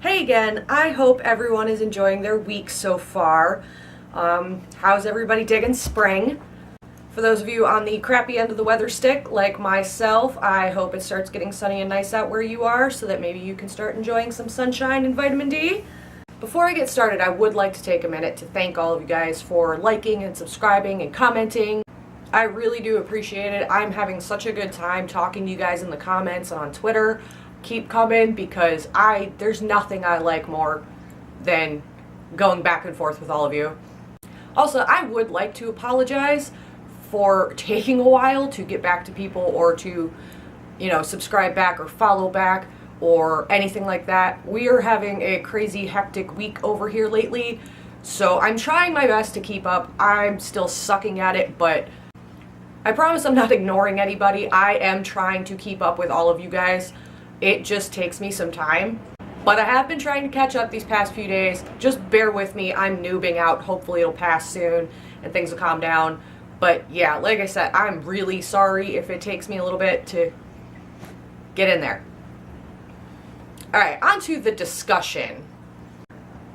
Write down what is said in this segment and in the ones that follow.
Hey again, I hope everyone is enjoying their week so far. How's everybody digging spring? For those of you on the crappy end of the weather stick, like myself, I hope it starts getting sunny and nice out where you are so that maybe you can start enjoying some sunshine and vitamin D. Before I get started, I would like to take a minute to thank all of you guys for liking and subscribing and commenting. I really do appreciate it. I'm having such a good time talking to you guys in the comments and on Twitter. Keep coming because there's nothing I like more than going back and forth with all of you. Also, I would like to apologize for taking a while to get back to people or to, subscribe back or follow back or anything like that. We are having a crazy hectic week over here lately, so I'm trying my best to keep up. I'm still sucking at it, but I promise I'm not ignoring anybody. I am trying to keep up with all of you guys. It just takes me some time, but I have been trying to catch up these past few days. Just bear with me. I'm noobing out. Hopefully it'll pass soon and things will calm down. But yeah, like I said, I'm really sorry if it takes me a little bit to get in there. All right, on to the discussion.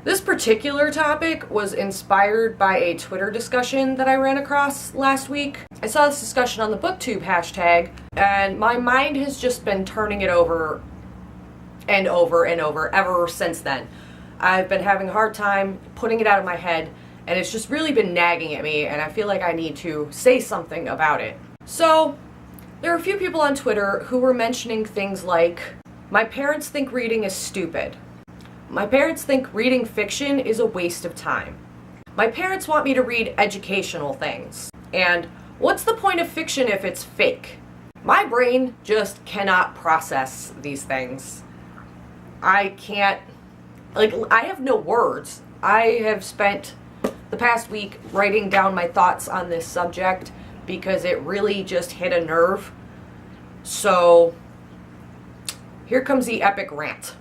This particular topic was inspired by a Twitter discussion that I ran across last week. I saw this discussion on the BookTube hashtag, and my mind has just been turning it over and over and over ever since then. I've been having a hard time putting it out of my head, and it's just really been nagging at me, and I feel like I need to say something about it. So, there are a few people on Twitter who were mentioning things like, "My parents think reading is stupid. My parents think reading fiction is a waste of time. My parents want me to read educational things. And what's the point of fiction if it's fake?" My brain just cannot process these things. I can't, I have no words. I have spent the past week writing down my thoughts on this subject because it really just hit a nerve. So, here comes the epic rant.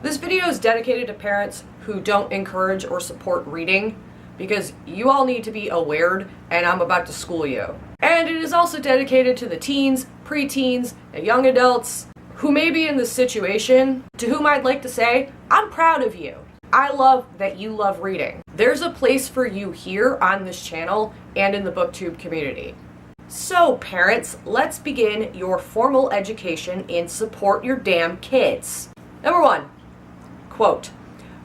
This video is dedicated to parents who don't encourage or support reading because you all need to be aware and I'm about to school you. And it is also dedicated to the teens, preteens, and young adults who may be in this situation, to whom I'd like to say, I'm proud of you. I love that you love reading. There's a place for you here on this channel and in the BookTube community. So parents, let's begin your formal education and support your damn kids. Number 1. Quote,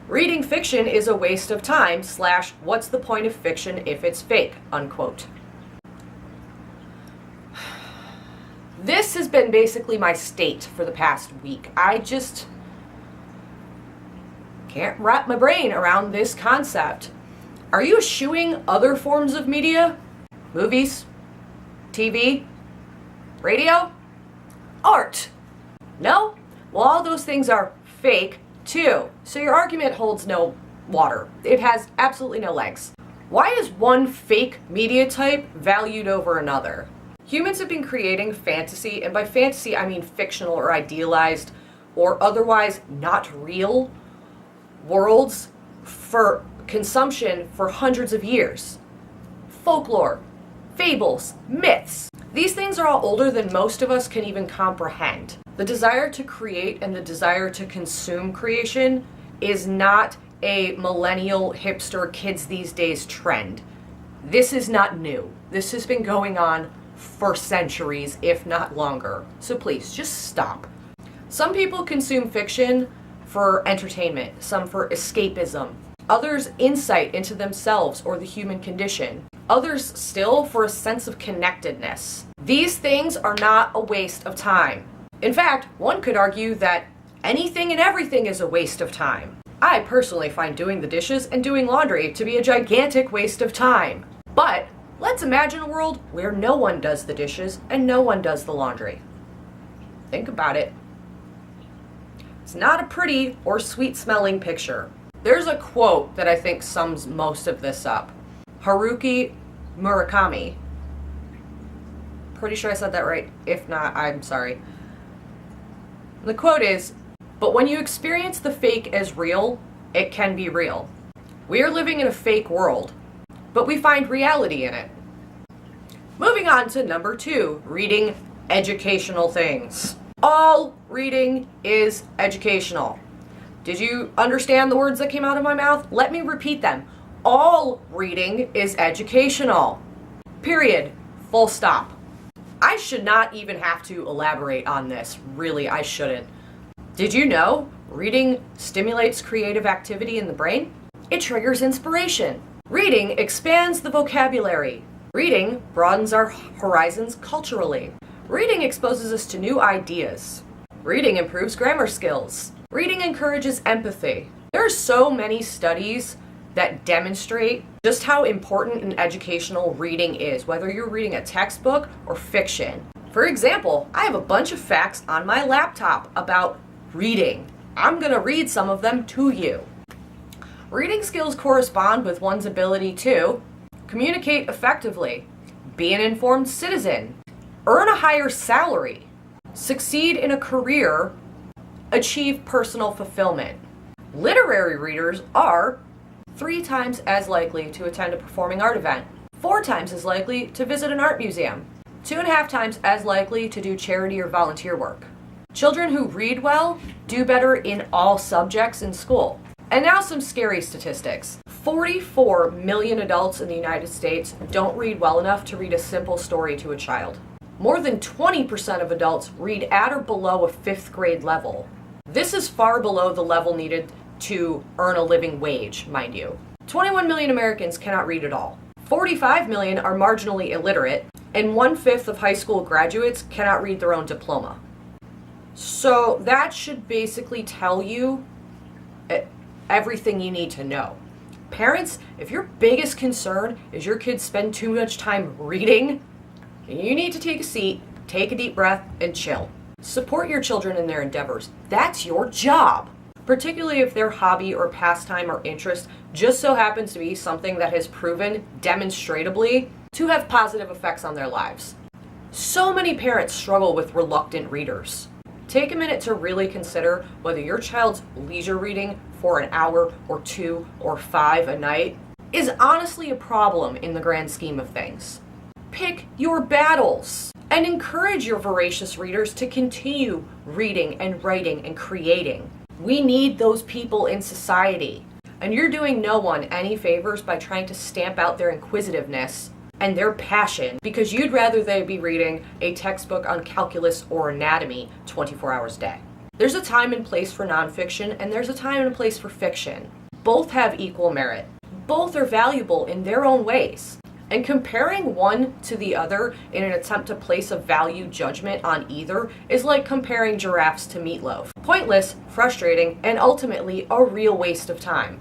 "Reading fiction is a waste of time / what's the point of fiction if it's fake," unquote. This has been basically my state for the past week. I just can't wrap my brain around this concept. Are you eschewing other forms of media? Movies? TV? Radio? Art? No? Well, all those things are fake too. So your argument holds no water. It has absolutely no legs. Why is one fake media type valued over another? Humans have been creating fantasy, and by fantasy I mean fictional or idealized or otherwise not real worlds for consumption for hundreds of years. Folklore, fables, myths. These things are all older than most of us can even comprehend. The desire to create and the desire to consume creation is not a millennial hipster kids these days trend. This is not new. This has been going on for centuries, if not longer. So please, just stop. Some people consume fiction for entertainment, some for escapism, others insight into themselves or the human condition, others still for a sense of connectedness. These things are not a waste of time. In fact, one could argue that anything and everything is a waste of time. I personally find doing the dishes and doing laundry to be a gigantic waste of time. But let's imagine a world where no one does the dishes and no one does the laundry. Think about it. It's not a pretty or sweet-smelling picture. There's a quote that I think sums most of this up. Haruki Murakami. Pretty sure I said that right. If not, I'm sorry. The quote is, "But when you experience the fake as real, it can be real. We are living in a fake world, but we find reality in it." Moving on to number 2, reading educational things. All reading is educational. Did you understand the words that came out of my mouth? Let me repeat them. All reading is educational. Period. Full stop. I should not even have to elaborate on this. Really, I shouldn't. Did you know reading stimulates creative activity in the brain? It triggers inspiration. Reading expands the vocabulary. Reading broadens our horizons culturally. Reading exposes us to new ideas. Reading improves grammar skills. Reading encourages empathy. There are so many studies that demonstrate just how important an educational reading is, whether you're reading a textbook or fiction. For example, I have a bunch of facts on my laptop about reading. I'm going to read some of them to you. Reading skills correspond with one's ability to communicate effectively, be an informed citizen, earn a higher salary, succeed in a career, achieve personal fulfillment. Literary readers are 3 times as likely to attend a performing art event, 4 times as likely to visit an art museum, 2.5 times as likely to do charity or volunteer work. Children who read well do better in all subjects in school. And now some scary statistics. 44 million adults in the United States don't read well enough to read a simple story to a child. More than 20% of adults read at or below a 5th grade level. This is far below the level needed to earn a living wage, mind you. 21 million Americans cannot read at all. 45 million are marginally illiterate, and 1/5 of high school graduates cannot read their own diploma. So that should basically tell you everything you need to know. Parents, if your biggest concern is your kids spend too much time reading, you need to take a seat, take a deep breath, and chill. Support your children in their endeavors. That's your job. Particularly if their hobby or pastime or interest just so happens to be something that has proven demonstrably to have positive effects on their lives. So many parents struggle with reluctant readers. Take a minute to really consider whether your child's leisure reading for an hour or 2 or 5 a night is honestly a problem in the grand scheme of things. Pick your battles and encourage your voracious readers to continue reading and writing and creating. We need those people in society, and you're doing no one any favors by trying to stamp out their inquisitiveness and their passion because you'd rather they be reading a textbook on calculus or anatomy 24 hours a day. There's a time and place for nonfiction, and there's a time and a place for fiction. Both have equal merit. Both are valuable in their own ways. And comparing one to the other in an attempt to place a value judgment on either is like comparing giraffes to meatloaf. Pointless, frustrating, and ultimately a real waste of time.